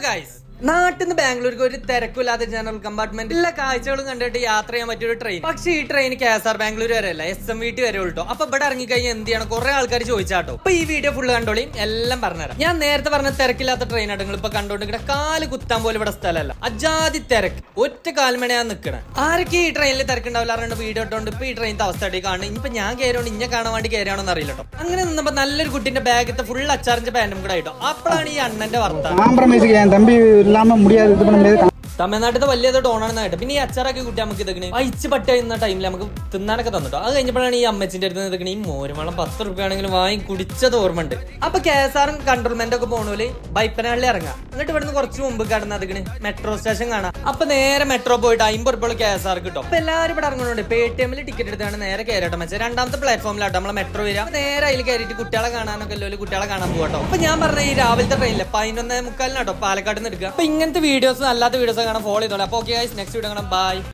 Guys, നാട്ടിൽ നിന്ന് ബാംഗ്ലൂർക്ക് ഒരു തിരക്കില്ലാത്ത ജനറൽ കമ്പാർട്ട്മെന്റ് എല്ലാ കാഴ്ചകളും കണ്ടിട്ട് യാത്ര ചെയ്യാൻ പറ്റിയ ഒരു ട്രെയിൻ. പക്ഷേ ഈ ട്രെയിൻ KSR ബാംഗ്ലൂർ വരെ അല്ല, SMVT വരെ ഉള്ളൂ. അപ്പൊ ഇവിടെ ഇറങ്ങിക്കഴിഞ്ഞാൽ എന്ത് ചെയ്യണം? കുറെ ആൾക്കാർ ചോദിച്ചാട്ടോ. അപ്പൊ ഈ വീഡിയോ ഫുള്ള് കണ്ടോളിയും, എല്ലാം പറഞ്ഞുതരാം. ഞാൻ നേരത്തെ പറഞ്ഞ തിരക്കില്ലാത്ത ട്രെയിൻ ആട്ടോ നിങ്ങൾ ഇപ്പൊ കണ്ടോണ്ടിരിക്കണ. കാല് കുത്താൻ പോലും ഇവിടെ സ്ഥലമല്ല, അജാതി തിരക്ക്. ഒറ്റ കാൽമണയാ നിക്കണേ. ആരൊക്കെ ഈ ട്രെയിനിൽ തിരക്കുണ്ടാവില്ല അറിയേണ്ട വീഡിയോ ഇട്ടോണ്ട് ഇപ്പൊ ഈ ട്രെയിനിന്റെ അവസ്ഥ കാണും. ഇപ്പൊ ഞാൻ കയറിയോണ്ട് ഇന്നെ കാണാൻ വേണ്ടി കയറിയാണോന്ന് അറിയില്ല കേട്ടോ. അങ്ങനെ നിന്നപ്പോ നല്ലൊരു കുട്ടിന്റെ ബാഗത്തെ ഫുൾ അച്ചാറിന്റെ പാന്റും കൂടെ ആയിട്ടോ. അപ്പോഴാണ് ഈ അണ്ണന്റെ വർത്താനം. തമിഴ്നാട്ടിൽ വലിയത് ടോണാണെന്ന് കേട്ടോ. പിന്നെ ഈ അച്ചാറൊക്കെ കുട്ടി നമുക്ക് ഇതൊക്കെ വൈച്ച് പട്ട എന്ന ടൈമിൽ നമുക്ക് തിന്നാനൊക്കെ തന്നിട്ടോ. അത് കഴിഞ്ഞപ്പോഴാണ് ഈ അമ്മച്ചിന്റെ അടുത്ത് നിൽക്കണേ ഈ മോരുമളം 10 രൂപ ആണെങ്കിലും വാങ്ങി കുടിച്ചത് ഓർമ്മ ഉണ്ട്. അപ്പൊ KSR കൺട്രോൾമെന്റ് ഒക്കെ പോണോല് ബൈപ്പനാളിൽ ഇറങ്ങാം. എന്നിട്ട് ഇവിടുന്ന് കുറച്ച് മുമ്പ് കടന്നതിക്കണ് മെട്രോ സ്റ്റേഷൻ കാണാം. അപ്പൊ നേരെ മെട്രോ പോയിട്ട് 50 രൂപ KSR കിട്ടും. അപ്പൊ എല്ലാവരും ഇവിടെ ഇറങ്ങുന്നുണ്ട്. പേടിഎമ്മിൽ ടിക്കറ്റ് എടുത്താണ് നേരെ കയറട്ടെ മച്ചാ. രണ്ടാമത്തെ പ്ലാറ്റ്ഫോമിലാട്ടോ നമ്മളെ മെട്രോ വരിക. നേരെ അതിൽ കയറിയിട്ട് കുട്ടികളെ കാണാനൊക്കെ അല്ലോ കുട്ടികളെ കാണാൻ പോകട്ടോ. അപ്പൊ ഞാൻ പറഞ്ഞ ഈ രാവിലത്തെ ട്രെയിനിലെ 11:45 പാലക്കാട് നിന്ന് എടുക്കുക. അപ്പൊ ഇങ്ങനത്തെ വീഡിയോസ് അല്ലാത്ത വീഡിയോസ് കാണാൻ ഫോളോ ചെയ്തോളാം. അപ്പൊ ഓക്കെ ഗൈസ്, നെക്സ്റ്റ് വീഡിയോ കാണാം. ബൈ.